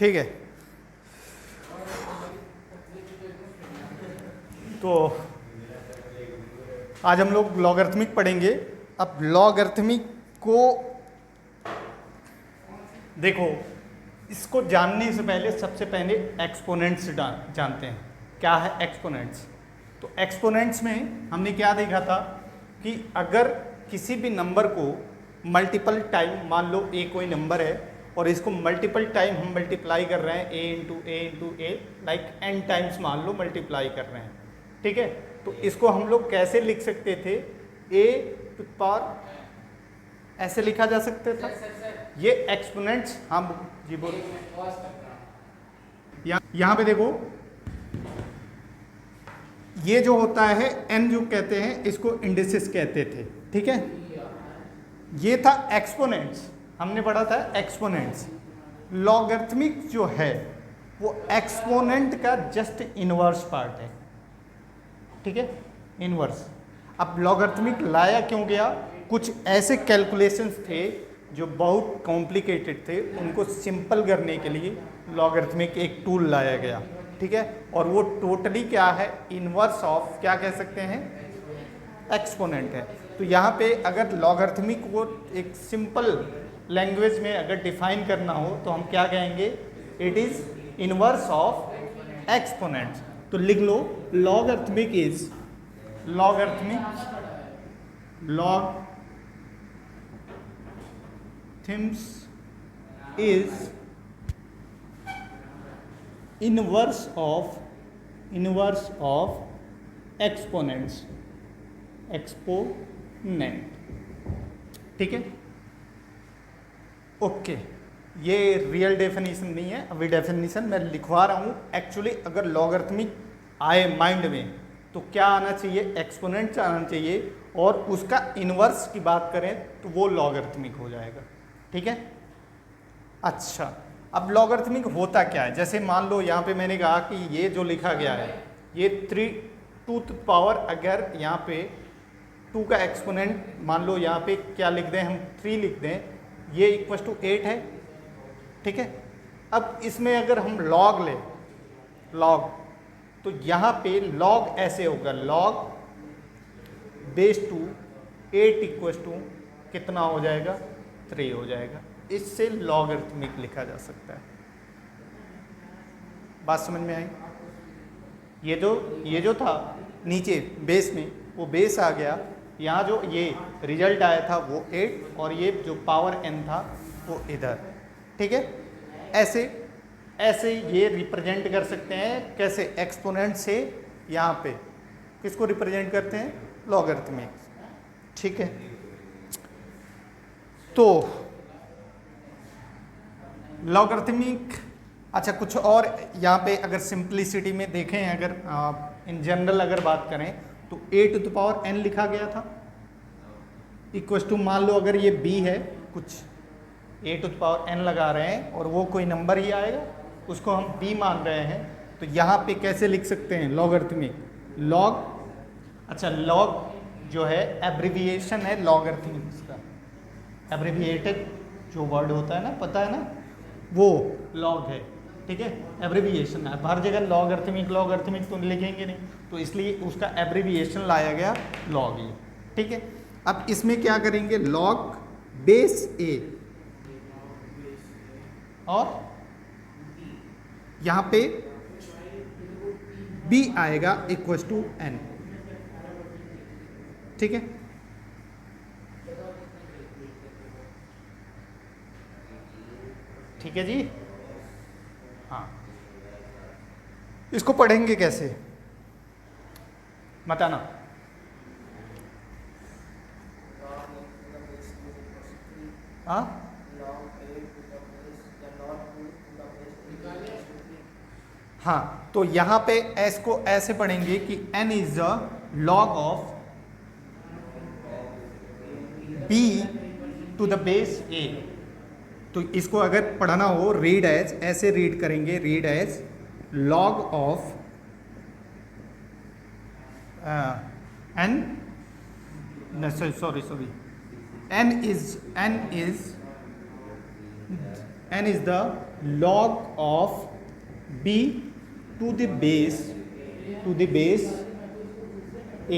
ठीक है, तो आज हम लोग लॉगरिथमिक पढ़ेंगे। अब लॉगरिथमिक को देखो, इसको जानने से पहले सबसे पहले एक्सपोनेंट्स जानते हैं। क्या है एक्सपोनेंट्स? तो एक्सपोनेंट्स में हमने क्या देखा था कि अगर किसी भी नंबर को मल्टीपल टाइम, मान लो ए कोई नंबर है और इसको मल्टीपल टाइम हम मल्टीप्लाई कर रहे हैं, a into a like n times मान लो मल्टीप्लाई कर रहे हैं, ठीक है। तो इसको हम लोग कैसे लिख सकते थे? ए टू पावर ऐसे लिखा जा सकता था। ये एक्सपोनेंट्स, हाँ जी बोलो। यहाँ पे देखो, ये जो होता है एन जो कहते हैं, इसको इंडिसेस कहते थे, ठीक है। ये था एक्सपोनेंट्स, हमने पढ़ा था एक्सपोनेंट्स। लॉगरिथमिक जो है वो एक्सपोनेंट का जस्ट इनवर्स पार्ट है, ठीक है, इनवर्स। अब लॉगरिथमिक लाया क्यों गया? कुछ ऐसे कैलकुलेशंस थे जो बहुत कॉम्प्लिकेटेड थे, उनको सिंपल करने के लिए लॉगरिथमिक एक टूल लाया गया, ठीक है। और वो टोटली क्या है? इनवर्स ऑफ, क्या कह सकते हैं, एक्सपोनेंट है। तो यहाँ पे अगर लॉगरिथमिक को एक सिंपल लैंग्वेज में अगर डिफाइन करना हो तो हम क्या कहेंगे? It is inverse of exponents. तो लिख लो, logarithmic is logarithms is inverse of exponents, exponent, ठीक है। ओके, ये रियल डेफिनेशन नहीं है, अभी डेफिनेशन मैं लिखवा रहा हूँ। एक्चुअली अगर लॉगरिथमिक आए माइंड में तो क्या आना चाहिए? एक्सपोनेंट आना चाहिए, और उसका इनवर्स की बात करें तो वो लॉगरिथमिक हो जाएगा, ठीक है। अच्छा, अब लॉगरिथमिक होता क्या है? जैसे मान लो यहाँ पे मैंने कहा कि ये जो लिखा गया है, ये 3 पावर, अगर यहाँ पे 2 का एक्सपोनेंट मान लो यहाँ पे क्या लिख दें हम? 3 लिख दें, ये इक्वल टू 8 है, ठीक है। अब इसमें अगर हम लॉग लें, लॉग, तो यहाँ पे लॉग ऐसे होगा, लॉग बेस 2 8 इक्वल टू कितना हो जाएगा? 3 हो जाएगा। इससे लॉगरिथमिक लिखा जा सकता है। बात समझ में आई? ये जो था नीचे बेस में, वो बेस आ गया। यहाँ जो ये रिजल्ट आया था वो 8, और ये जो पावर n था वो इधर, ठीक है। ऐसे ये रिप्रेजेंट कर सकते हैं। कैसे? एक्सपोनेंट से यहाँ पे किसको रिप्रेजेंट करते हैं? लॉगरिथमिक, ठीक है। तो लॉगरिथमिक, अच्छा कुछ और यहाँ पे अगर सिंप्लिसिटी में देखें, अगर इन जनरल अगर बात करें तो a to the power n लिखा गया था, इक्वल टू, मान लो अगर ये b है, कुछ a to the power n लगा रहे हैं और वो कोई नंबर ही आएगा, उसको हम b मान रहे हैं, तो यहाँ पे कैसे लिख सकते हैं? लॉगरिथमिक, लॉग, अच्छा लॉग जो है एब्रिविएशन है लॉगरिथमिक, इसका एब्रिविएटेड जो वर्ड होता है ना, पता है ना, वो लॉग है, ठीक है। एब्रिविएशन है, हर जगह लॉगरिथमिक तो लिखेंगे नहीं, तो इसलिए उसका एब्रिविएशन लाया गया लॉग ही, ठीक है। अब इसमें क्या करेंगे? लॉग बेस a, और यहाँ पे b आएगा इक्वल टू n, ठीक है। ठीक है जी, हाँ। इसको पढ़ेंगे कैसे बताना? हाँ, हाँ, तो यहाँ पे s को ऐसे पढ़ेंगे कि n is the log of b to the base a। तो इसको अगर पढ़ना हो रीड एज, ऐसे रीड करेंगे, read as log of n, sorry, n is n is the log of b to the base a।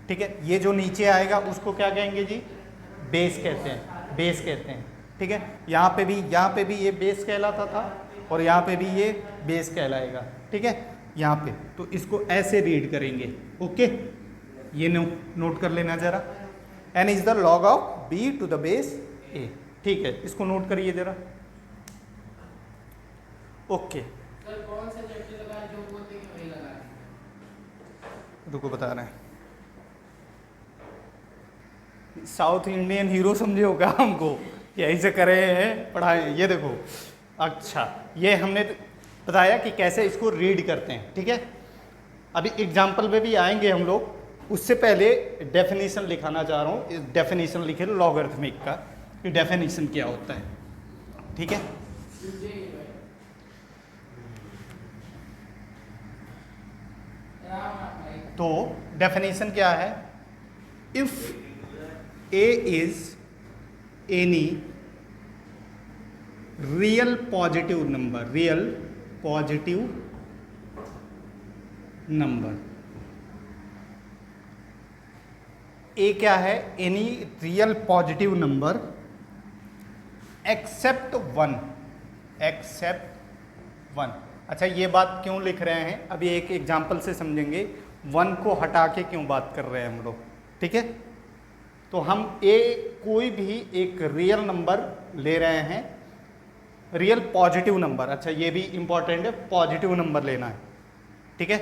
ठीक है, ये जो नीचे आएगा उसको क्या कहेंगे जी, बेस कहते हैं, बेस कहते हैं। ठीक है, यहाँ पे भी ये बेस कहलाता था और यहाँ पे भी ये बेस कहलाएगा। ठीक है, यहाँ पे तो इसको ऐसे रीड करेंगे। ओके, ये नोट कर लेना जरा, n is the log of b to the base a। ठीक है, इसको नोट करिए जरा। ओके, सर कौन से चैप्टर लगा जो बोलते हैं वही लगा, रुको बता रहे हैं। साउथ इंडियन हीरो समझे हो क्या हमको, यही से करे हैं पढ़ाए। ये देखो, अच्छा ये हमने बताया कि कैसे इसको रीड करते हैं। ठीक है, अभी एग्जाम्पल पे भी आएंगे हम लोग, उससे पहले डेफिनेशन लिखाना चाह रहा हूँ। डेफिनेशन लिखे लॉगरिथमिक का, कि डेफिनेशन क्या होता है। ठीक है, तो डेफिनेशन क्या है, if a is any real positive number a क्या है, any real positive number except one। अच्छा, ये बात क्यों लिख रहे हैं, अभी एक एग्जांपल से समझेंगे। 1 को हटा के क्यों बात कर रहे हैं हम लोग। ठीक है, तो हम कोई भी एक रियल नंबर ले रहे हैं, रियल पॉजिटिव नंबर। अच्छा, ये भी इंपॉर्टेंट है, पॉजिटिव नंबर लेना है। ठीक है,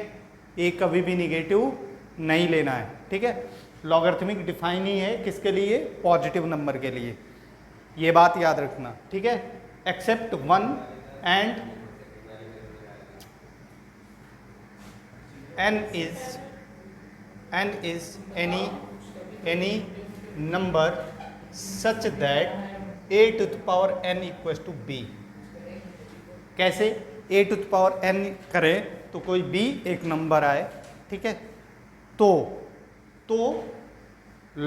कभी भी निगेटिव नहीं लेना है। ठीक है, लॉगरिथमिक डिफाइन ही है किसके लिए, पॉजिटिव नंबर के लिए, ये बात याद रखना। ठीक है, except 1 and n is any number such that a to the power n equals to b। कैसे a to the power n करें तो कोई b एक नंबर आए। ठीक है, तो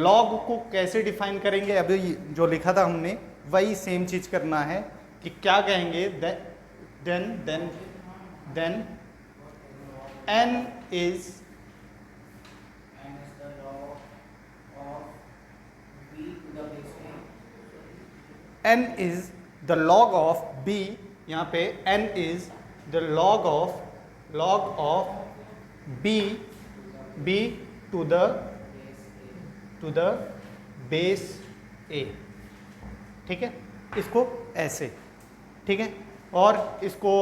log को कैसे डिफाइन करेंगे, अभी जो लिखा था हमने वही सेम चीज करना है कि क्या कहेंगे, then n is n is the log of b, यहाँ पे n is the log of b to the base a। ठीक है, इसको ऐसे। ठीक है, और इसको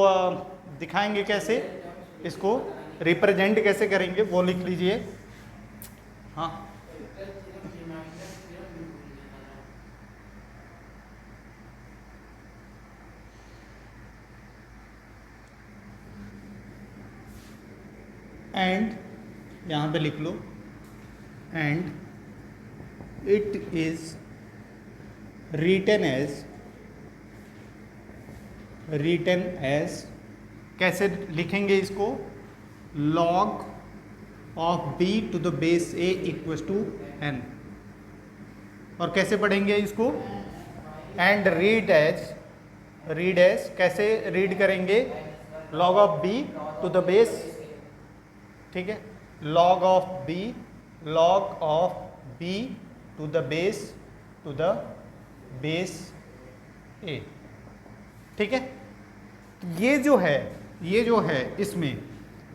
दिखाएंगे कैसे, इसको रिप्रेजेंट कैसे करेंगे वो लिख लीजिए। हाँ, एंड यहाँ पे लिख लो, and it is written as कैसे लिखेंगे इसको, log of b to the base a equals to n। और कैसे पढ़ेंगे इसको, एंड रीड एज कैसे रीड करेंगे, log of b to the base. ठीक है, log of b to the base a। ठीक है, ये जो है इसमें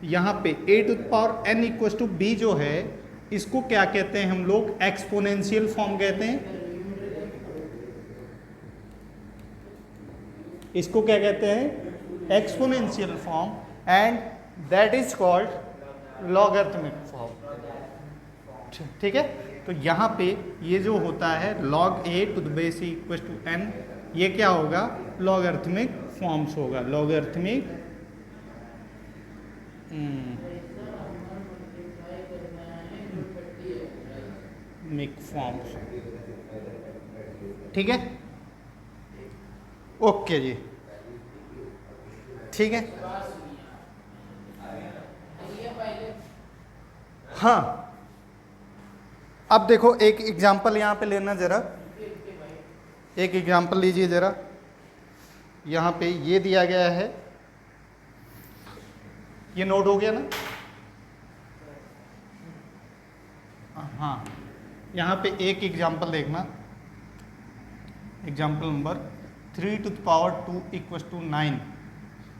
यहाँ पे a to the power n equals to b जो है, इसको क्या कहते हैं हम लोग, एक्सपोनेंशियल फॉर्म कहते हैं। इसको क्या कहते हैं, exponential form, and that is called logarithmic form. ठीक है, तो यहाँ पे ये जो होता है log a to the base e equals to n, ये क्या होगा, लॉगरिथमिक फॉर्म्स होगा, लॉगरिथमिक फॉर्म्स। ठीक है, ओके जी, ठीक है। हाँ, अब देखो एक एग्जांपल यहाँ पे लेना, जरा एक एग्जांपल लीजिए जरा। यहाँ पे ये दिया गया है, ये नोट हो गया ना। हाँ, यहाँ पे एक एग्जाम्पल देखना, example number 3 to the power 2 equal to 9।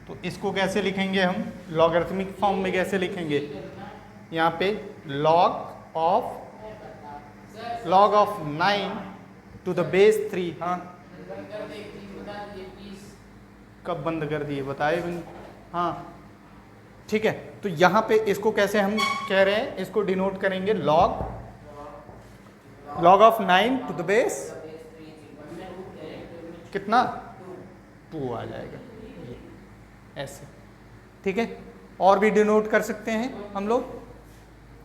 तो इसको कैसे लिखेंगे हम, लॉगरिथमिक फॉर्म में कैसे लिखेंगे। यहाँ पे log of 9 to the base 3। हाँ, कब बंद कर दिए बताए भी नहीं। हाँ ठीक है, तो यहाँ पे इसको कैसे हम कह रहे हैं, इसको डिनोट करेंगे log of 9 to the base कितना 2 आ जाएगा ये ऐसे। ठीक है, और भी डिनोट कर सकते हैं हम लोग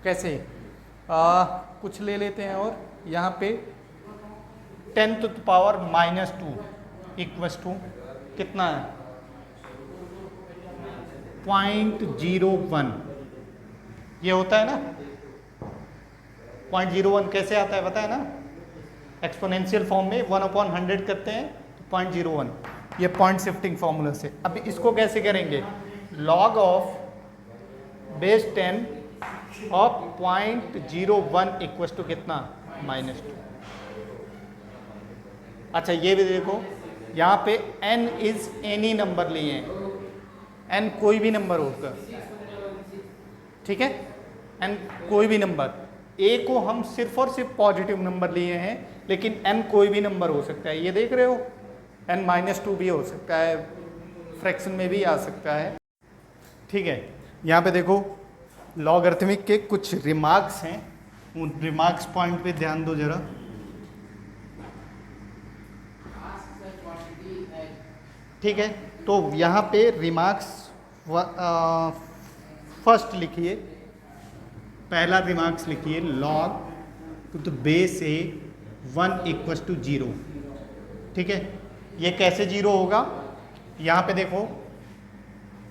कैसे, कुछ ले लेते हैं और यहाँ पे 10 to the power -2 equals to कितना है 0.01। ये होता है ना 0.01 कैसे आता है पता है ना, एक्सपोनेंशियल फॉर्म में 1/100 करते हैं तो 0.01, ये पॉइंट शिफ्टिंग फॉर्मूला से। अब इसको कैसे करेंगे, log of base 10 of 0.01 equal to कितना -2। अच्छा ये भी देखो, यहाँ पे n इज एनी नंबर लिए हैं, n कोई भी नंबर होगा, ठीक है, n कोई भी नंबर। a को हम सिर्फ और सिर्फ पॉजिटिव नंबर लिए हैं, लेकिन n कोई भी नंबर हो सकता है। ये देख रहे हो, n-2 भी हो सकता है, फ्रैक्शन में भी आ सकता है। ठीक है, यहाँ पे देखो लॉगरिथमिक के कुछ रिमार्क्स हैं, उन रिमार्क्स पॉइंट पे ध्यान दो जरा। ठीक है, तो यहाँ पे रिमार्क्स फर्स्ट लिखिए, पहला रिमार्क्स लिखिए log to the base a 1 equal to 0। ठीक है, ये कैसे 0 होगा, यहाँ पे देखो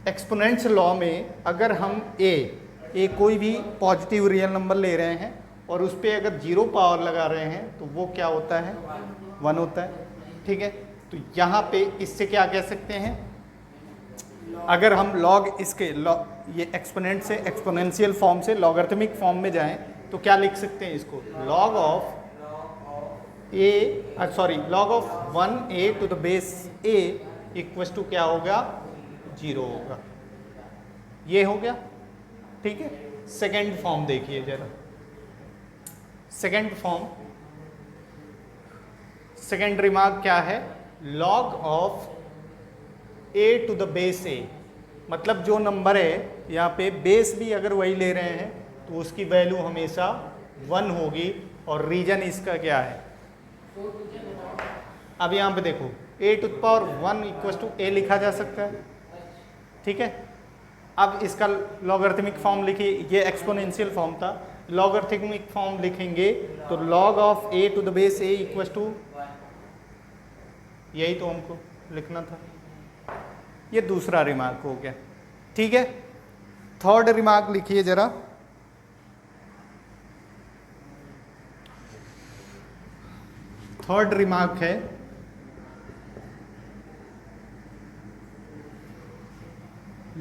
एक्सपोनेंट्स लॉ में अगर हम a कोई भी पॉजिटिव रियल नंबर ले रहे हैं और उस पर अगर 0 पावर लगा रहे हैं तो वो क्या होता है 1 होता है। ठीक है, तो यहाँ पे इससे क्या कह सकते हैं, अगर हम लॉग इसके ये एक्सपोनेंट से एक्सपोनेंशियल फॉर्म से लॉगरिथमिक फॉर्म में जाएं तो क्या लिख सकते हैं इसको, log of log of 1a to the base a equal to क्या होगा 0 होगा, ये हो गया। ठीक है, सेकेंड फॉर्म देखिए जरा, सेकेंड फॉर्म, सेकेंड रिमार्क क्या है, log of a to the base a, मतलब जो नंबर है यहाँ पे बेस भी अगर वही ले रहे हैं तो उसकी वैल्यू हमेशा 1 होगी, और रीजन इसका क्या है। अब यहाँ पे देखो a to the power 1 equal to a लिखा जा सकता है। ठीक है, अब इसका लॉगरिथमिक फॉर्म लिखिए, ये एक्सपोनेंशियल फॉर्म था, लॉगरिथमिक फॉर्म लिखेंगे तो log of a to the base a equal to, यही तो हमको लिखना था। ये दूसरा रिमार्क हो गया। ठीक है, थर्ड रिमार्क लिखिए जरा, थर्ड रिमार्क है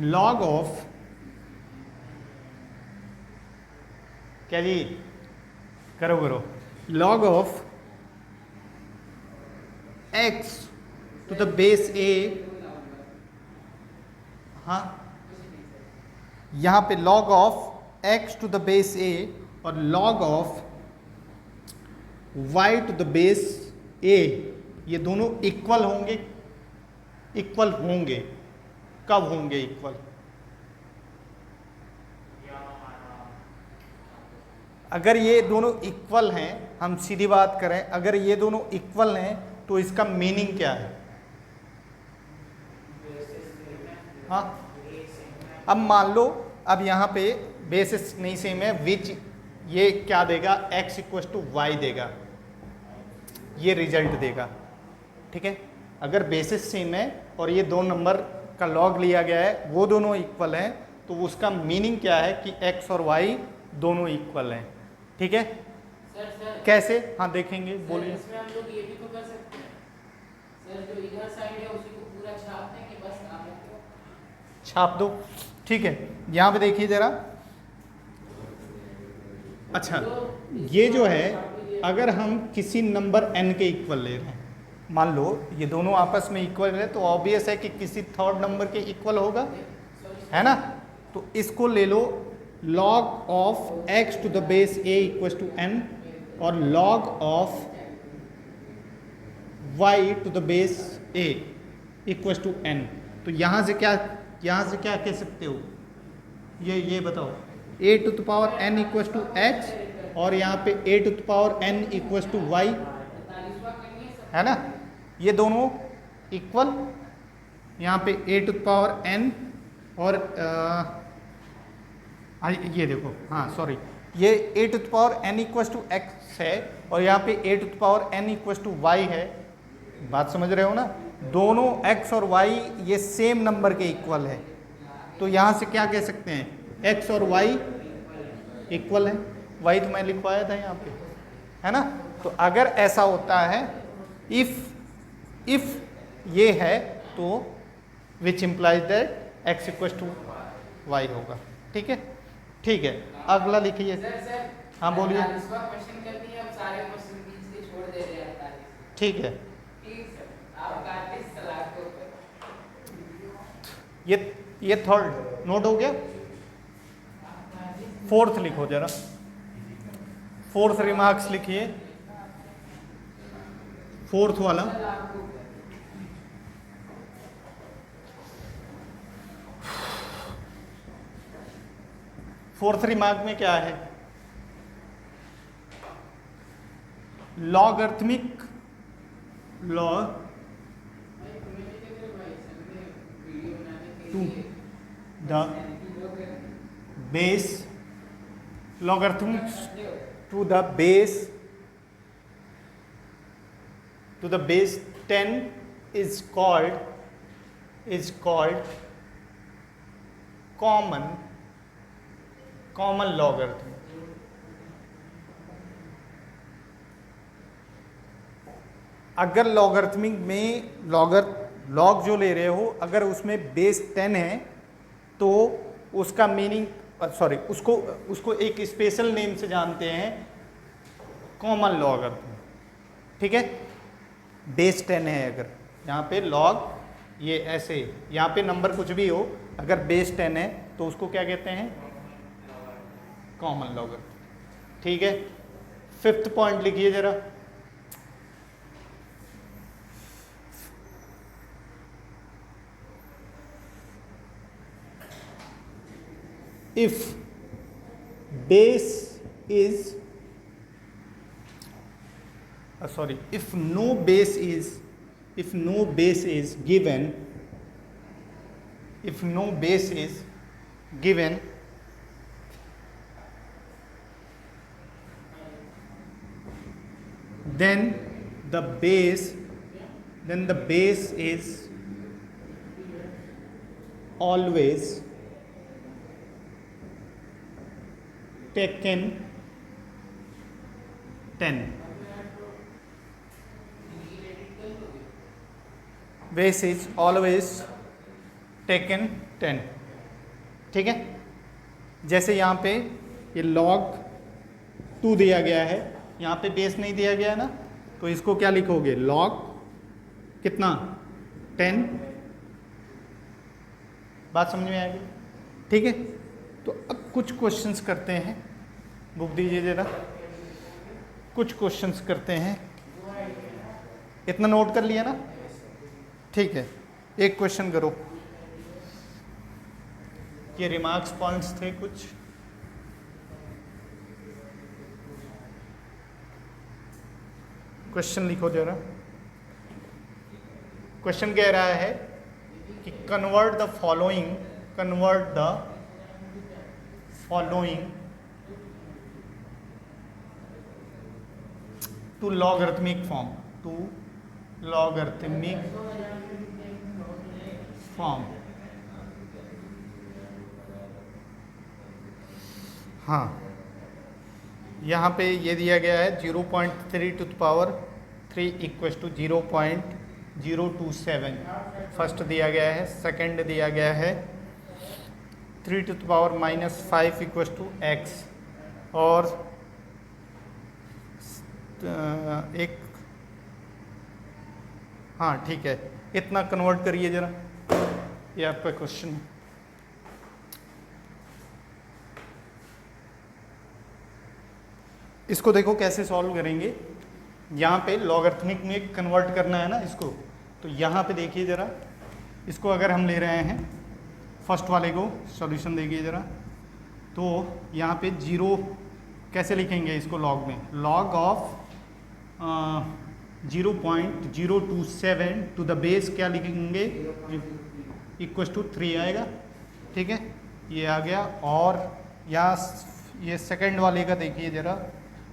log ऑफ, क्या जी करो log of x to the base a। हाँ, यहाँ पे log of x to the base a और log of y to the base a, ये दोनों इक्वल होंगे, इक्वल होंगे, कब होंगे इक्वल, अगर ये दोनों इक्वल हैं, हम सीधी बात करें, अगर ये दोनों इक्वल हैं तो इसका मीनिंग क्या है। हाँ, अब मान लो अब यहाँ पे बेसिस नहीं सेम है, विच ये क्या देगा x इक्वल टू वाई देगा, ये रिजल्ट देगा। ठीक है, अगर बेसिस सेम है और ये दो नंबर का लॉग लिया गया है, वो दोनों इक्वल हैं, तो उसका मीनिंग क्या है कि x और y दोनों इक्वल हैं। ठीक है, सर कैसे, हाँ देखेंगे, बोलिए। इसमें हम लोग ये भी तो कर सकते हैं सर, जो इधर साइड है उसी को पूरा पूरा छापते हैं कि बस नाम लिख दो? छाप दो, ठीक है। यहाँ पे देखिए ज़रा, अच्छा ये जो है अगर हम किसी नंबर n के इक्वल ले रहे हैं, मान लो ये दोनों आपस में इक्वल है, तो ऑब्वियस है कि किसी थर्ड नंबर के इक्वल होगा, है ना। तो इसको ले लो log of x to the base a equal to n और log of y to the base a equal to n। तो यहाँ से क्या कह सकते हो, ये बताओ, a to the power n equal to h और यहाँ पे a to the power n equal to y, है ना। ये दोनों इक्वल, यहाँ पे a to the power n और ये देखो, हाँ सॉरी, ये a to the power n equal to x है और यहाँ पे a to the power n equal to y है। बात समझ रहे हो ना, दोनों x और y ये सेम नंबर के इक्वल है, तो यहाँ से क्या कह सकते हैं, x और y इक्वल है। y तो मैं लिखवाया था यहाँ पे, है ना। तो अगर ऐसा होता है, इफ ये है, तो which implies that x equal to y होगा, ठीक है। ठीक है, अगला लिखिए। सर हाँ बोलिए। 48वां क्वेश्चन कर दिए, अब सारे क्वेश्चन बीच के छोड़ दे रहे हैं 48। ठीक है, ठीक सर, आपका 38 सलाह के ऊपर। ये थर्ड नोट हो गया। फोर्थ लिखो जरा, फोर्थ रिमार्क्स लिखिए, फोर्थ वाला। फोर्थ रिमार्क में क्या है, logarithmic to the base, logarithms to the base 10 is called common logarithm। अगर लॉगरिथमिक में लॉग जो ले रहे हो, अगर उसमें बेस 10 है तो उसका मीनिंग, सॉरी, उसको एक स्पेशल नेम से जानते हैं, कॉमन लॉगरिथम, ठीक है। बेस 10 है, अगर यहाँ पे लॉग ये ऐसे, यहाँ पे नंबर कुछ भी हो, अगर बेस 10 है तो उसको क्या कहते हैं, कॉमन लॉगरिथम, ठीक है। फिफ्थ पॉइंट लिखिए जरा, if base is if no base is given, then the base is always taken 10, base is always taken 10, ठीक है। जैसे यहाँ पे ये log 2 दिया गया है, यहाँ पे बेस नहीं दिया गया है ना, तो इसको क्या लिखोगे, log कितना 10। बात समझ में आएगी, ठीक है। तो अब कुछ क्वेश्चंस करते हैं, बुक दीजिए जरा, कुछ क्वेश्चंस करते हैं। इतना नोट कर लिया ना, ठीक है। एक क्वेश्चन करो, ये रिमार्क्स पॉइंट्स थे कुछ। क्वेश्चन लिखो जरा। क्वेश्चन कह रहा है कि convert the following to logarithmic form, हाँ, यहाँ पे ये दिया गया है 0.3 to the power 3 equal to 0.03 027 first दिया गया है, सेकंड दिया गया है 3 to the power -5 equal to x, और एक, हाँ ठीक है, इतना कन्वर्ट करिए जरा, ये आपका क्वेश्चन है। इसको देखो कैसे सॉल्व करेंगे। यहाँ पे लॉगरिथमिक में कन्वर्ट करना है ना इसको, तो यहाँ पे देखिए ज़रा, इसको अगर हम ले रहे हैं फर्स्ट वाले को, सॉल्यूशन देखिए ज़रा, तो यहाँ पे 0 कैसे लिखेंगे इसको लॉग में, log of 0.027 to the base क्या लिखेंगे, इक्वल टू 3 आएगा, ठीक है, ये आ गया। और यहाँ ये सेकंड वाले का देखिए ज़रा,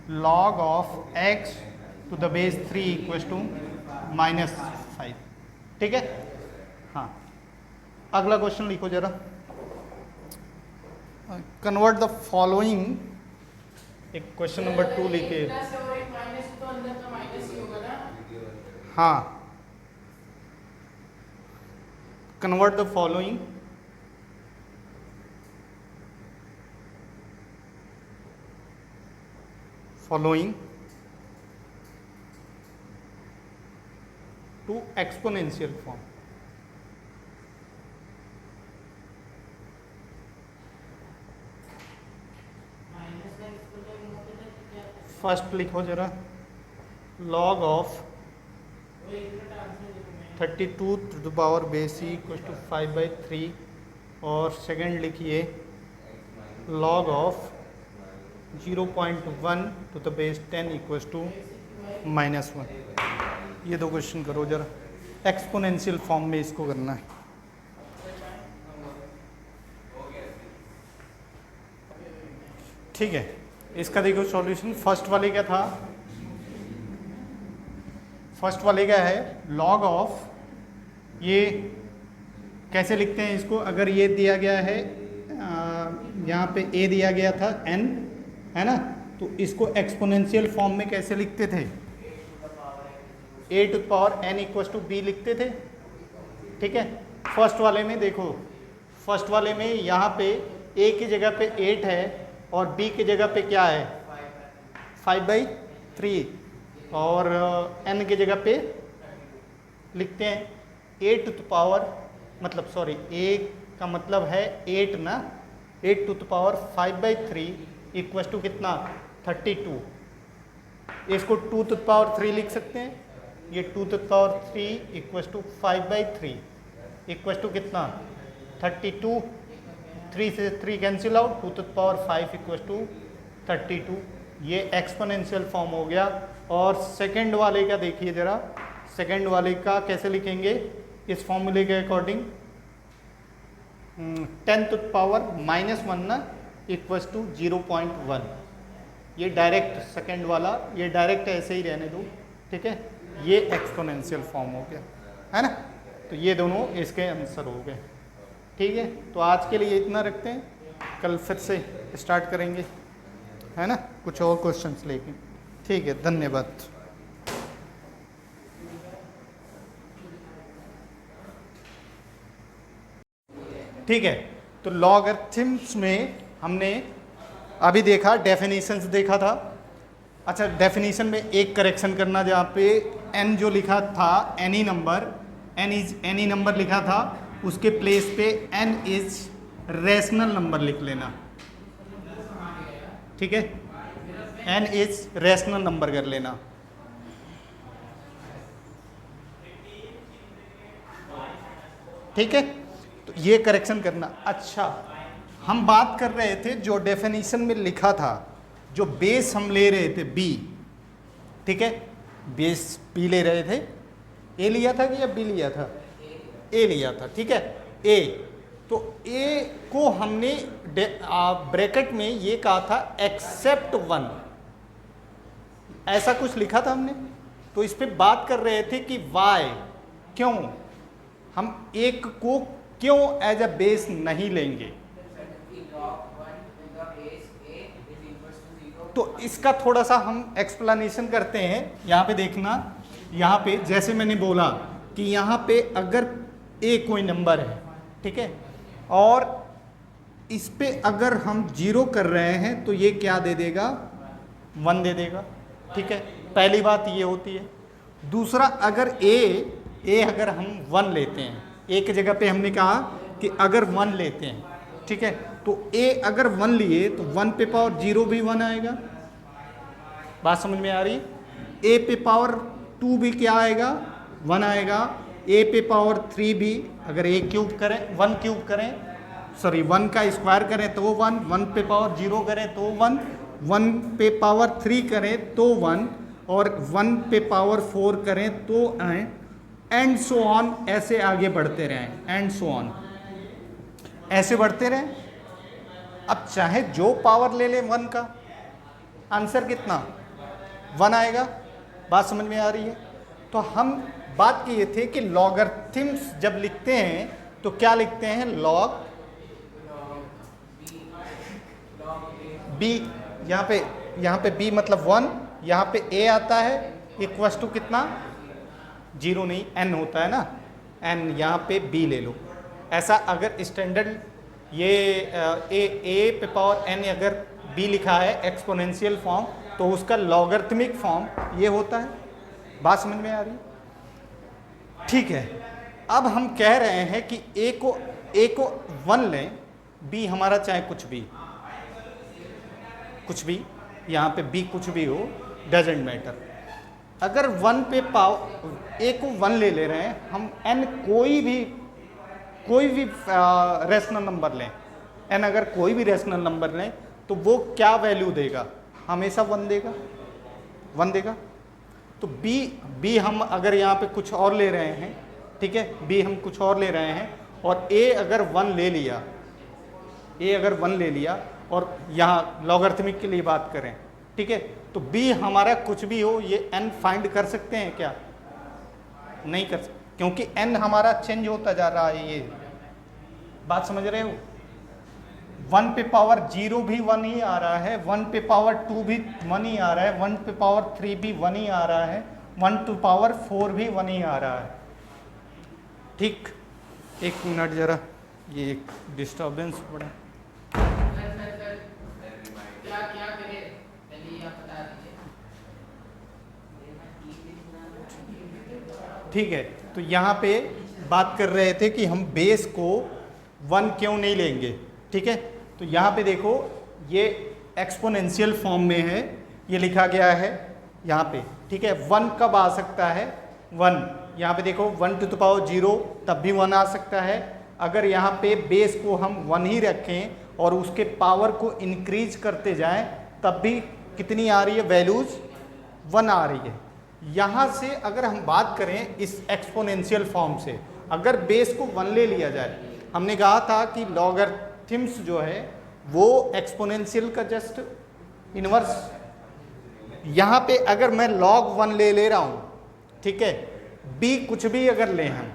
log of x to the base 3 equal to -5, ठीक है। हाँ, अगला क्वेश्चन लिखो जरा, कन्वर्ट द फॉलोइंग, एक क्वेश्चन नंबर 2 लिखे। प्लस और एक माइनस, तो अंदर का माइनस ही होगा ना। हाँ, convert the following to exponential form। First लिखो जरा, log of 32 to the power base equal to 5/3, और सेकंड लिखिए log of 0.1 to the base 10 equal to -1। ये दो क्वेश्चन करो जरा, एक्सपोनेंशियल फॉर्म में इसको करना है। ठीक है, इसका देखो सॉल्यूशन। फर्स्ट वाले क्या था, फर्स्ट वाले क्या है, log ऑफ, ये कैसे लिखते हैं इसको, अगर ये दिया गया है, यहाँ पे a दिया गया था n, है ना, तो इसको एक्सपोनेंशियल फॉर्म में कैसे लिखते थे, a to the power n equal to b लिखते थे, ठीक है। फर्स्ट वाले में देखो, फर्स्ट वाले में यहाँ पे a की जगह पे 8 है और b की जगह पे क्या है 5/3, और n की जगह पे लिखते हैं a टू द पावर, मतलब सॉरी a का मतलब है 8 ना, 8 to the power 5/3 equal to कितना 32। इसको 2 टू द पावर 3 लिख सकते हैं, ये 2 to the power 3 equal to 5/3 equal to कितना 32, 3 से 3 cancel out, 2 to the power 5 equal to 32। ये एक्सपोनेंशियल फॉर्म हो गया। और सेकंड वाले का देखिए ज़रा, सेकंड वाले का कैसे लिखेंगे इस फॉर्मूले के अकॉर्डिंग, 10 टू द पावर -1 ना इक्वल टू 0.1। ये डायरेक्ट सेकंड वाला, ये डायरेक्ट ऐसे ही रहने दो, ठीक है, ये एक्सपोनेंशियल फॉर्म हो गया, है ना। तो ये दोनों इसके आंसर हो गए, ठीक है। तो आज के लिए इतना रखते हैं, कल फिर से स्टार्ट करेंगे, है ना, कुछ और क्वेश्चंस लेके, ठीक है, धन्यवाद। ठीक है, तो लॉगरिथम्स में हमने अभी देखा, डेफिनेशंस देखा था। अच्छा, डेफिनेशन में एक करेक्शन करना, जहाँ पे n जो लिखा था any number, n is any number लिखा था, उसके प्लेस पे n इज रैशनल नंबर लिख लेना, ठीक है, n इज रैशनल नंबर कर लेना। ठीक है, तो ये करेक्शन करना। अच्छा, हम बात कर रहे थे जो डेफिनेशन में लिखा था, जो बेस हम ले रहे थे b, ठीक है, बेस b ले रहे थे, a लिया था कि या b लिया था, a लिया था, ठीक है, a। तो a को हमने ब्रैकेट में ये कहा था एक्सेप्ट 1, ऐसा कुछ लिखा था हमने। तो इस पे बात कर रहे थे कि y, क्यों हम एक को क्यों एज अ बेस नहीं लेंगे। तो इसका थोड़ा सा हम एक्सप्लेनेशन करते हैं। यहाँ पे देखना, यहाँ पे जैसे मैंने बोला कि यहाँ पे अगर a कोई नंबर है, ठीक है, और इस पे अगर हम 0 कर रहे हैं तो ये क्या दे देगा, 1 दे देगा, ठीक है। पहली बात ये होती है। दूसरा, अगर a अगर हम 1 लेते हैं, a की जगह पे हमने कहा कि अगर 1 लेते हैं, ठीक है, तो a अगर 1 लिए तो 1 पे पावर 0 भी 1 आएगा। बात समझ में आ रही है? a पे पावर 2 भी क्या आएगा, 1 आएगा। a पे पावर 3 भी अगर a क्यूब करें, 1 क्यूब करें, सॉरी 1 का स्क्वायर करें तो 1, 1 पे पावर 0 करें तो 1, 1 पे पावर 3 करें तो 1, और 1 पे पावर 4 करें तो एंड सो ऑन, ऐसे आगे बढ़ते रहें, एंड सो ऑन, ऐसे बढ़ते रहें। अब चाहे जो पावर ले ले 1 का, आंसर कितना, 1 आएगा। बात समझ में आ रही है? तो हम बात किए थे कि लॉगरिथम्स जब लिखते हैं तो क्या लिखते हैं, लॉग b, यहाँ पे b मतलब 1, यहाँ पे a आता है इक्वस टू कितना, 0 नहीं, n होता है ना, n, यहाँ पे b ले लो। ऐसा अगर स्टैंडर्ड ये a पे पावर n अगर b लिखा है एक्सपोनेंशियल फॉर्म, तो उसका लॉगरिथमिक फॉर्म ये होता है। बात समझ में आ रही? ठीक है। अब हम कह रहे हैं कि a को 1 लें, b हमारा चाहे कुछ भी, यहाँ पे b कुछ भी हो, डजेंट मैटर। अगर 1 पे पावर a को 1 ले रहे हैं हम, n कोई भी रैशनल नंबर लें, n अगर कोई भी रैशनल नंबर लें तो वो क्या वैल्यू देगा, हमेशा 1 देगा। तो b हम अगर यहाँ पे कुछ और ले रहे हैं, ठीक है, b हम कुछ और ले रहे हैं, और a अगर 1 ले लिया, और यहाँ लॉगरिथमिक के लिए बात करें, ठीक है, तो b हमारा कुछ भी हो, ये n फाइंड कर सकते हैं क्या, नहीं कर सकते, क्योंकि n हमारा चेंज होता जा रहा है। ये बात समझ रहे हो? 1 पे पावर 0 भी 1 ही आ रहा है, 1 पे पावर 2 भी 1 ही आ रहा है, 1 पे पावर 3 भी 1 ही आ रहा है, 1 टू पावर 4 भी 1 ही आ रहा है। ठीक, एक मिनट जरा, ये एक डिस्टर्बेंस पड़ा। क्या करें, पहले आप बता दीजिए। ठीक है, तो यहाँ पे बात कर रहे थे कि हम बेस को 1 क्यों नहीं लेंगे, ठीक है। तो यहाँ पे देखो, ये एक्सपोनेंशियल फॉर्म में है, ये लिखा गया है यहाँ पे, ठीक है। 1 कब आ सकता है, 1, यहाँ पे देखो 1 टू द पावर 0 तब भी 1 आ सकता है। अगर यहाँ पे बेस को हम 1 ही रखें और उसके पावर को इंक्रीज करते जाएं, तब भी कितनी आ रही है, वैल्यूज 1 आ रही है। यहाँ से अगर हम बात करें इस एक्सपोनेंशियल फॉर्म से, अगर बेस को 1 ले लिया जाए, हमने कहा था कि लॉगरिथम्स जो है वो एक्सपोनेंशियल का जस्ट इनवर्स। यहाँ पे अगर मैं log 1 ले रहा हूँ, ठीक है, b कुछ भी अगर लें हम,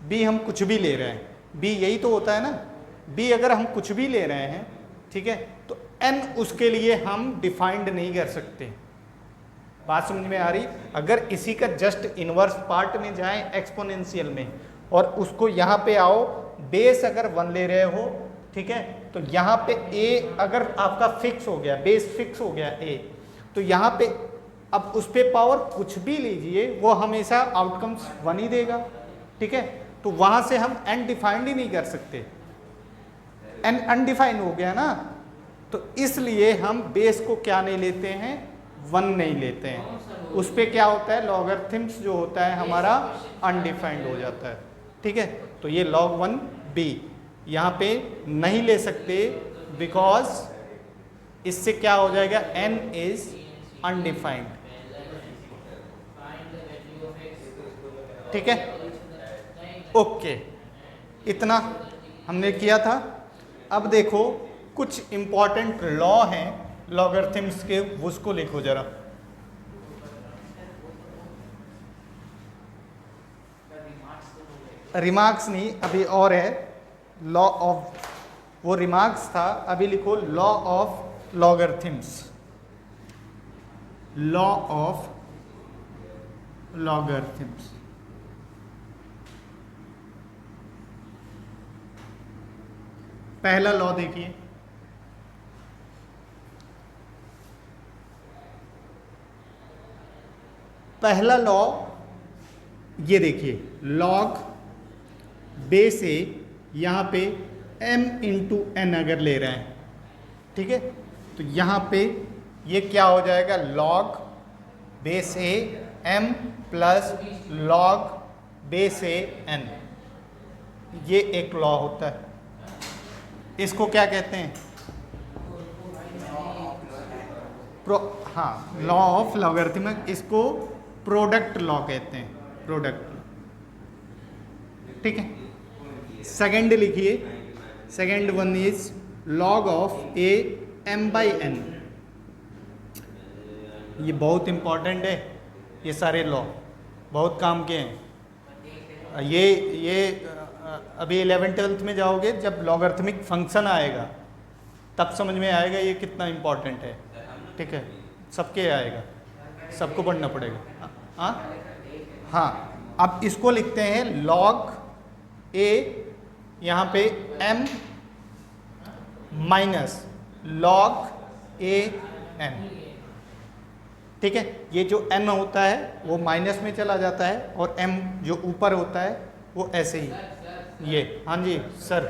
b हम कुछ भी ले रहे हैं, b यही तो होता है ना, b अगर हम कुछ भी ले रहे हैं, ठीक है, तो n उसके लिए हम डिफाइंड नहीं कर सकते। बात समझ में आ रही? अगर इसी का जस्ट इनवर्स पार्ट में जाएं एक्सपोनेंशियल में, और उसको यहाँ पे आओ, बेस अगर 1 ले रहे हो, ठीक है, तो यहाँ पे a अगर आपका फिक्स हो गया, बेस फिक्स हो गया a, तो यहाँ पे अब उस पे पावर कुछ भी लीजिए, वो हमेशा आउटकम्स 1 ही देगा, ठीक है। तो वहाँ से हम n डिफाइंड ही नहीं कर सकते, n अनडिफाइंड हो गया ना, तो इसलिए हम बेस को क्या नहीं लेते हैं, 1 नहीं लेते हैं। उस पे क्या होता है, लॉगरिथम्स जो होता है हमारा अनडिफाइंड हो जाता है, ठीक है। तो ये log 1 b यहाँ पे नहीं ले सकते, बिकॉज इससे क्या हो जाएगा, n इज अनडिफाइंड, ठीक है। ओके, इतना हमने किया था। अब देखो कुछ इंपॉर्टेंट लॉ हैं लॉगरिथम्स के, उसको लिखो जरा। रिमार्क्स नहीं, अभी और है, लॉ ऑफ, वो रिमार्क्स था, अभी लिखो law of logarithms, law of logarithms. पहला लॉ देखिए, पहला लॉ ये देखिए, लॉग बेस ए, यहाँ पे m इंटू एन अगर ले रहे हैं, ठीक है, तो यहाँ पे ये क्या हो जाएगा, लॉग बेस ए m प्लस लॉग बेस ए n, ये एक लॉ होता है। इसको क्या कहते हैं, हाँ, लॉ ऑफ लॉगरिथमिक, इसको प्रोडक्ट लॉ कहते हैं, प्रोडक्ट, ठीक है। सेकंड लिखिए, second one is log of A m by n, ये बहुत इंपॉर्टेंट है, ये सारे लॉ बहुत काम के हैं। ये अभी 11th-12th में जाओगे, जब लॉगरिथमिक फंक्शन आएगा तब समझ में आएगा ये कितना इम्पोर्टेंट है, ठीक है, सबके आएगा, सबको पढ़ना पड़ेगा। हाँ, अब इसको लिखते हैं लॉग ए, यहाँ पे m माइनस लॉग ए n, ठीक है। ये जो n होता है वो माइनस में चला जाता है, और m जो ऊपर होता है वो ऐसे ही, ये, हाँ जी सर,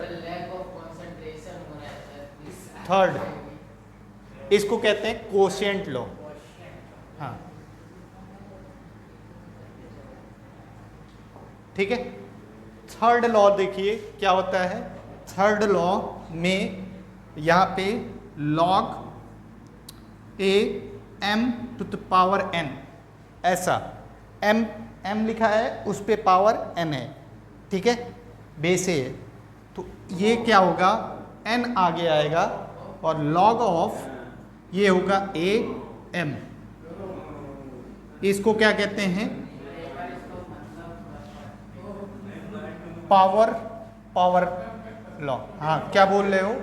थर्ड, इसको कहते हैं कोशिएंट लॉ। हाँ, ठीक है। थर्ड लॉ देखिए क्या होता है, थर्ड लॉ में यहाँ पे log a m to the power n, ऐसा m लिखा है, उस पे पावर n है, ठीक है, बेस ए है, तो ये क्या होगा, n आगे आएगा, और लॉग ऑफ ये होगा a m, इसको क्या कहते हैं, पावर लॉ। हाँ, क्या बोल रहे हो,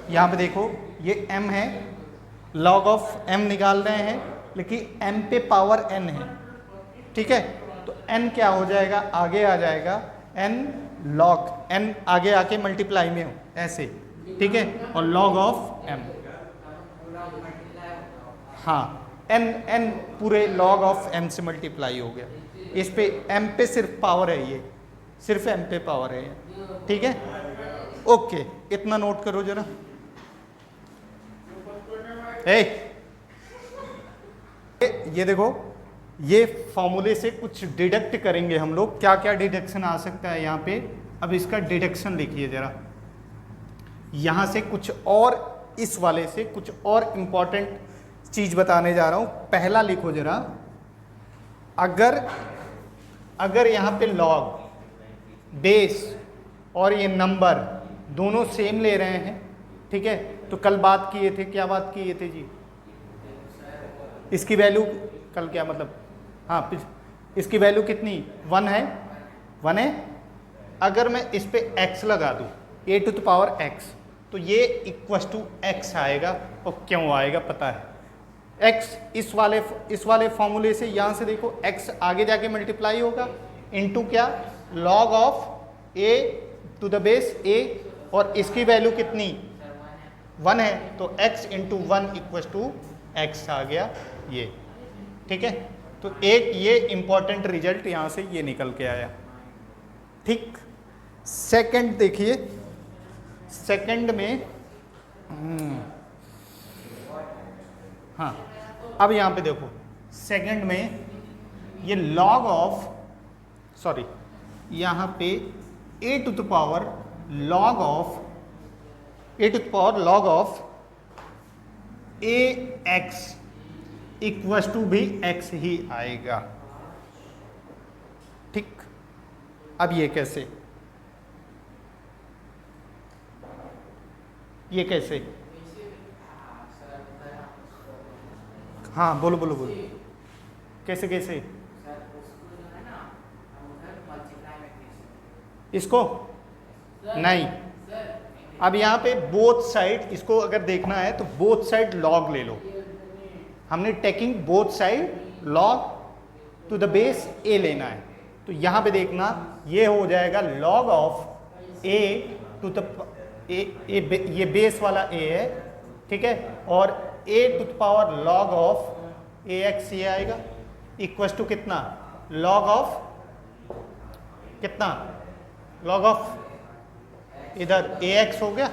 यहाँ पे देखो ये m है, लॉग ऑफ m निकाल रहे हैं, लेकिन m पे पावर n है, ठीक है, तो n क्या हो जाएगा, आगे आ जाएगा, n लॉग n आगे आके मल्टीप्लाई में हो ऐसे, ठीक है, और लॉग ऑफ m, हाँ, n पूरे लॉग ऑफ m से मल्टीप्लाई हो गया, इस पे m पे सिर्फ पावर है, ये सिर्फ m पे पावर है, ठीक है, ओके, इतना नोट करो जरा। ये देखो, ये फॉर्मूले से कुछ डिडक्ट करेंगे हम लोग, क्या क्या डिडक्शन आ सकता है यहाँ पे। अब इसका डिडक्शन लिखिए जरा, यहाँ से कुछ और, इस वाले से कुछ और इम्पॉर्टेंट चीज बताने जा रहा हूँ। पहला लिखो जरा, अगर यहाँ पे लॉग बेस और ये नंबर दोनों सेम ले रहे हैं, ठीक है, तो कल बात किए थे, क्या बात किए थे जी, इसकी वैल्यू, कल क्या मतलब, हाँ, इसकी वैल्यू कितनी, 1 है, अगर मैं इस पे x लगा दूँ, a to the power x, तो ये इक्वस टू x आएगा, और क्यों आएगा पता है, x इस वाले फॉर्मूले से, यहाँ से देखो x आगे जाके मल्टीप्लाई होगा, इनटू क्या, log of a to the base a, और इसकी वैल्यू कितनी, 1 है, तो x into 1 equals to x आ गया, ये, ठीक है। तो एक ये इंपॉर्टेंट रिजल्ट यहाँ से ये निकल के आया, ठीक। सेकंड देखिए, सेकंड में हाँ, अब यहाँ पे देखो, सेकंड में ये लॉग ऑफ, सॉरी, यहाँ पे a to the power log of, a to the power log of ax equals to भी x ही आएगा, ठीक। अब ये कैसे, ये कैसे, हाँ, बोलो, कैसे इसको नहीं, अब यहाँ पे बोथ साइड, इसको अगर देखना है तो बोथ साइड लॉग ले लो, हमने taking both side log to the base a लेना है, तो यहाँ पे देखना ये हो जाएगा log of a to the ये बेस वाला ए है, ठीक है, और a to the power log of a x ये आएगा इक्वस टू कितना, लॉग ऑफ कितना, लॉग ऑफ इधर ए एक्स हो गया।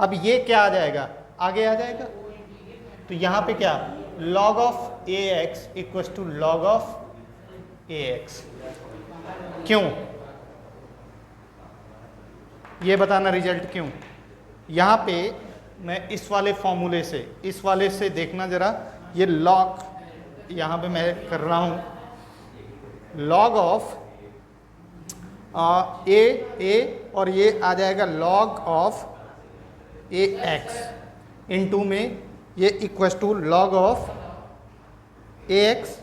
अब ये क्या आ जाएगा, आगे आ जाएगा, तो यहां पे क्या, log of a x equals to log of a x. क्यों, ये बताना रिजल्ट क्यों। यहां पे मैं इस वाले फॉर्मूले से, इस वाले से देखना जरा, ये लॉग यहां पे मैं कर रहा हूं, लॉग ऑफ ए और ये आ जाएगा log of a x into में ये equals to log of a x,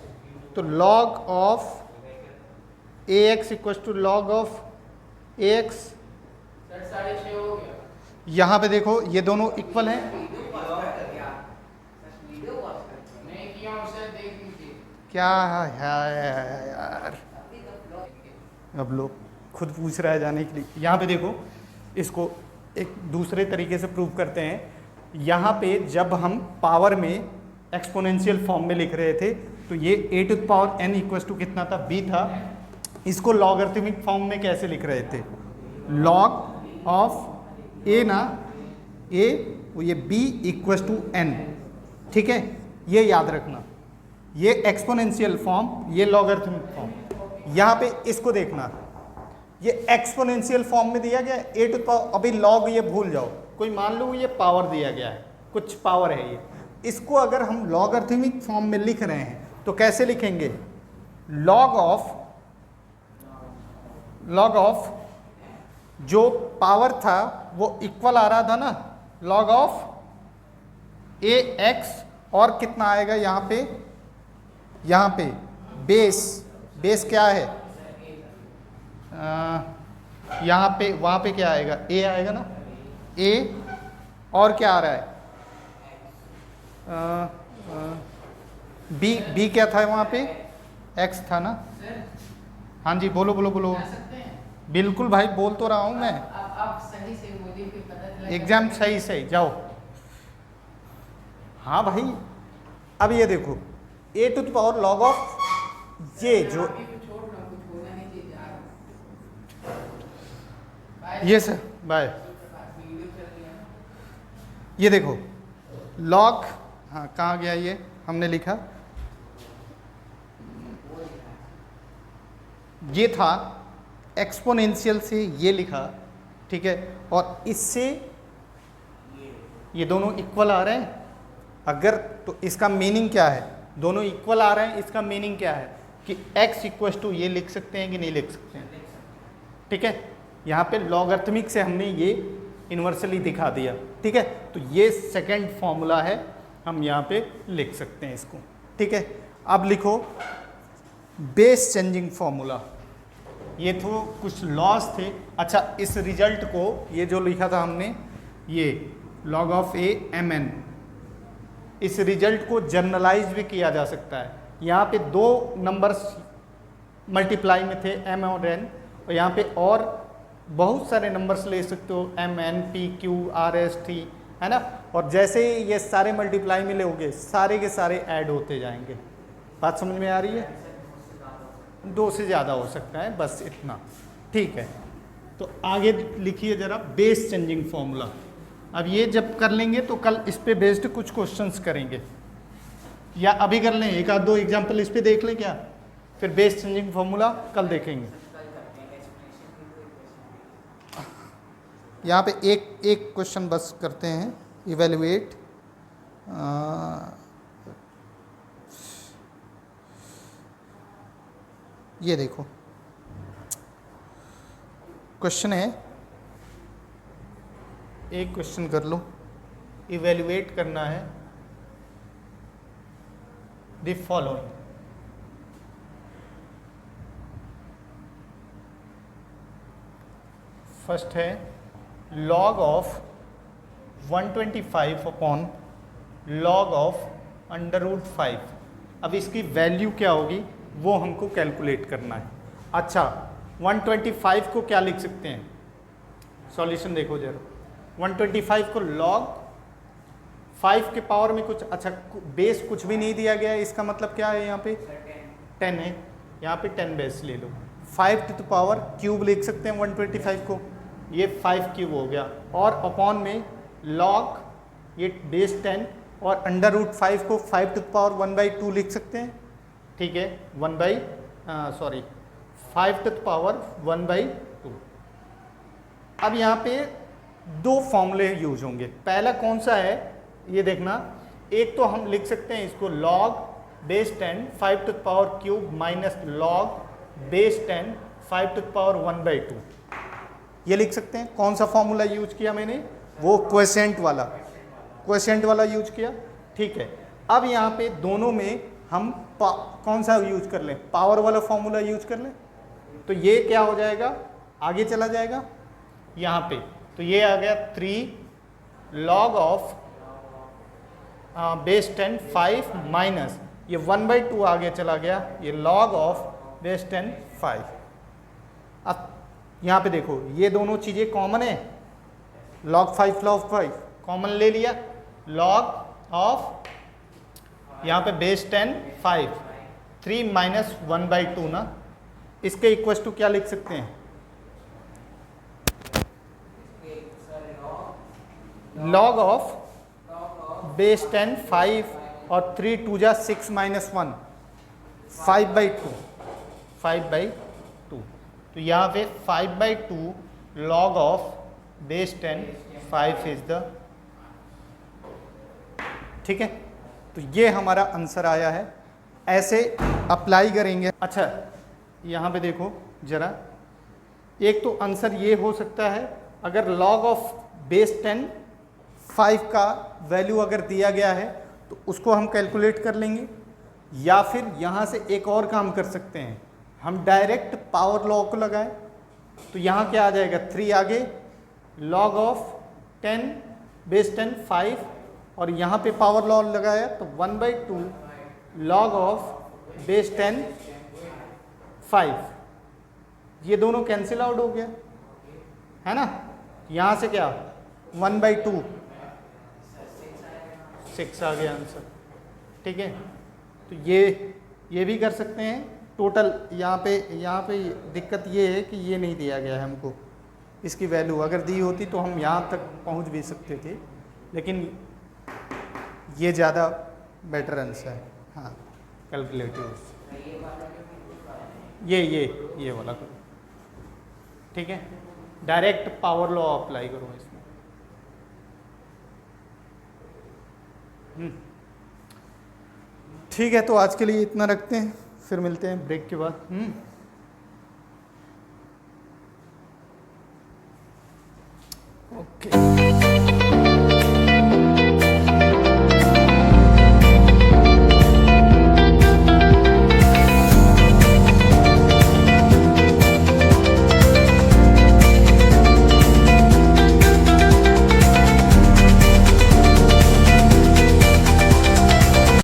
तो log of a x equals to log of a x. 6.5 हो गया। यहाँ पे देखो ये दोनों इक्वल हैं, नहीं किया उसे देख लीजिए। क्या है यार, अब लोग खुद पूछ रहा है जाने के लिए। यहाँ पे देखो, इसको एक दूसरे तरीके से प्रूव करते हैं। यहाँ पे जब हम पावर में एक्सपोनेंशियल फॉर्म में लिख रहे थे तो ये a to the power n equals to कितना था, बी था। इसको लॉगरिथमिक फॉर्म में कैसे लिख रहे थे, लॉग ऑफ ए ना, ए ये बी इक्वस टू एन, ठीक है, ये याद रखना, ये एक्सपोनेंशियल फॉर्म, ये लॉगरिथमिक फॉर्म। यहाँ पे इसको देखना, ये एक्सपोनेंशियल फॉर्म में दिया गया है ए टू पावर, अभी लॉग ये भूल जाओ, कोई मान लो ये पावर दिया गया है, कुछ पावर है ये, इसको अगर हम लॉगरिथमिक फॉर्म में लिख रहे हैं तो कैसे लिखेंगे, लॉग ऑफ जो पावर था वो इक्वल आ रहा था ना, लॉग ऑफ ए एक्स, और कितना आएगा यहाँ पे बेस क्या है, यहाँ पे, वहाँ पे क्या आएगा, ए आएगा ना, ए, और क्या आ रहा है, बी क्या था वहाँ पे, एक्स था ना। हाँ जी, बोलो बोलो बोलो। जा सकते हैं? बिल्कुल भाई, बोल तो रहा हूँ मैं, आप सही से बोलिए, फिर पता चला एग्जाम सही सही जाओ। हाँ भाई, अब ये देखो a to the power log of ये जो, छोड़ ना, कुछ होना नहीं चाहिए यार। ये सर बाय, वीडियो चल रही है। ये देखो लॉग, हाँ कहाँ गया ये, हमने लिखा, ये था एक्सपोनेंशियल से ये लिखा, ठीक है, और इससे ये दोनों इक्वल आ रहे हैं, अगर तो इसका मीनिंग क्या है, दोनों इक्वल आ रहे हैं, इसका मीनिंग क्या है कि x इक्वल टू ये लिख सकते हैं कि नहीं लिख सकते हैं, ठीक है। यहाँ पे लॉगरिथमिक से हमने ये इन्वर्सली दिखा दिया, ठीक है, तो ये सेकंड फॉर्मूला है, हम यहाँ पे लिख सकते हैं इसको, ठीक है। अब लिखो बेस चेंजिंग फॉर्मूला, ये तो कुछ लॉस थे। अच्छा, इस रिजल्ट को, ये जो लिखा था हमने, ये log of a m n, इस रिजल्ट को जर्नलाइज भी किया जा सकता है। यहाँ पे दो नंबर्स मल्टीप्लाई में थे, एम और एन, और यहाँ पे और बहुत सारे नंबर्स ले सकते हो, m n p q r s t, है ना, और जैसे ही ये सारे मल्टीप्लाई में लोगे, सारे के सारे ऐड होते जाएंगे। बात समझ में आ रही है, 2 से ज़्यादा हो सकता है, बस इतना, ठीक है। तो आगे लिखिए जरा बेस चेंजिंग फॉर्मूला। अब ये जब कर लेंगे तो कल इस पे बेस्ड कुछ क्वेश्चंस करेंगे, या अभी कर लें, एक आध दो एग्जांपल इस पे देख लें क्या, फिर बेस चेंजिंग फॉर्मूला कल देखेंगे। यहाँ पे एक क्वेश्चन बस करते हैं, इवेल्युएट, ये देखो क्वेश्चन है, एक क्वेश्चन कर लो, इवेल्युएट करना है द फॉलोइंग। फर्स्ट है log of 125 upon log of √5। अब इसकी वैल्यू क्या होगी वो हमको कैलकुलेट करना है। अच्छा, 125 को क्या लिख सकते हैं, सॉल्यूशन देखो जरा। 125 को log 5 के पावर में कुछ, अच्छा बेस कुछ भी नहीं दिया गया है, इसका मतलब क्या है, यहाँ पे 10 है, यहाँ पे 10 बेस ले लो। 5 टू द पावर क्यूब लिख सकते हैं 125 को, ये 5 क्यूब हो गया, और अपॉन में log ये बेस 10 और अंडर रूट 5 को 5 टू द पावर 1/2 लिख सकते हैं, ठीक है, 5 टू द पावर 1/2। अब यहाँ पे दो फॉर्मूले यूज होंगे, पहला कौन सा है ये देखना, एक तो हम लिख सकते हैं इसको log base 10 5 to the power cube minus log base 10 5 to the power 1/2, ये लिख सकते हैं। कौन सा फॉर्मूला यूज किया मैंने, वो क्वोशिएंट वाला यूज किया, ठीक है। अब यहाँ पे दोनों में हम कौन सा यूज कर लें, पावर वाला फॉर्मूला यूज कर लें, तो ये क्या हो जाएगा, आगे चला जाएगा यहाँ पे, तो ये आ गया 3 log ऑफ बेस 10 5 माइनस ये 1/2 आगे चला गया, ये log ऑफ बेस 10 5। अब यहाँ पे देखो ये दोनों चीज़ें कॉमन है, log 5 कॉमन ले लिया, log ऑफ यहाँ पे बेस 10 5 3 माइनस 1/2 ना, इसके इक्वल टू क्या लिख सकते हैं, log ऑफ बेस 10 5 और 3 2 जा 6 माइनस 1 5/2, तो यहाँ पे 5/2 log of base 10 5 is the, ठीक है। तो ये हमारा आंसर आया है, ऐसे अप्लाई करेंगे। अच्छा यहाँ पे देखो जरा, एक तो आंसर ये हो सकता है, अगर log ऑफ बेस 10 5 का वैल्यू अगर दिया गया है तो उसको हम कैलकुलेट कर लेंगे, या फिर यहाँ से एक और काम कर सकते हैं, हम डायरेक्ट पावर लॉ को लगाएं, तो यहाँ क्या आ जाएगा 3 आगे log ऑफ 10 बेस 10 5 और यहाँ पे पावर लॉ लगाया तो 1/2 log ऑफ बेस 10 5, ये दोनों कैंसिल आउट हो गया है ना, यहाँ से क्या 1/2 6 आ गया आंसर, ठीक है। तो ये भी कर सकते हैं टोटल, यहाँ पे दिक्कत ये है कि ये नहीं दिया गया है हमको, इसकी वैल्यू अगर दी होती तो हम यहाँ तक पहुँच भी सकते थे, लेकिन ये ज़्यादा बेटर आंसर है, हाँ कैलकुलेटिव, ये वाला करो, ठीक है, डायरेक्ट पावर लॉ अप्लाई करो इसमें। ठीक है, तो आज के लिए इतना रखते हैं, फिर मिलते हैं ब्रेक के बाद। ओके।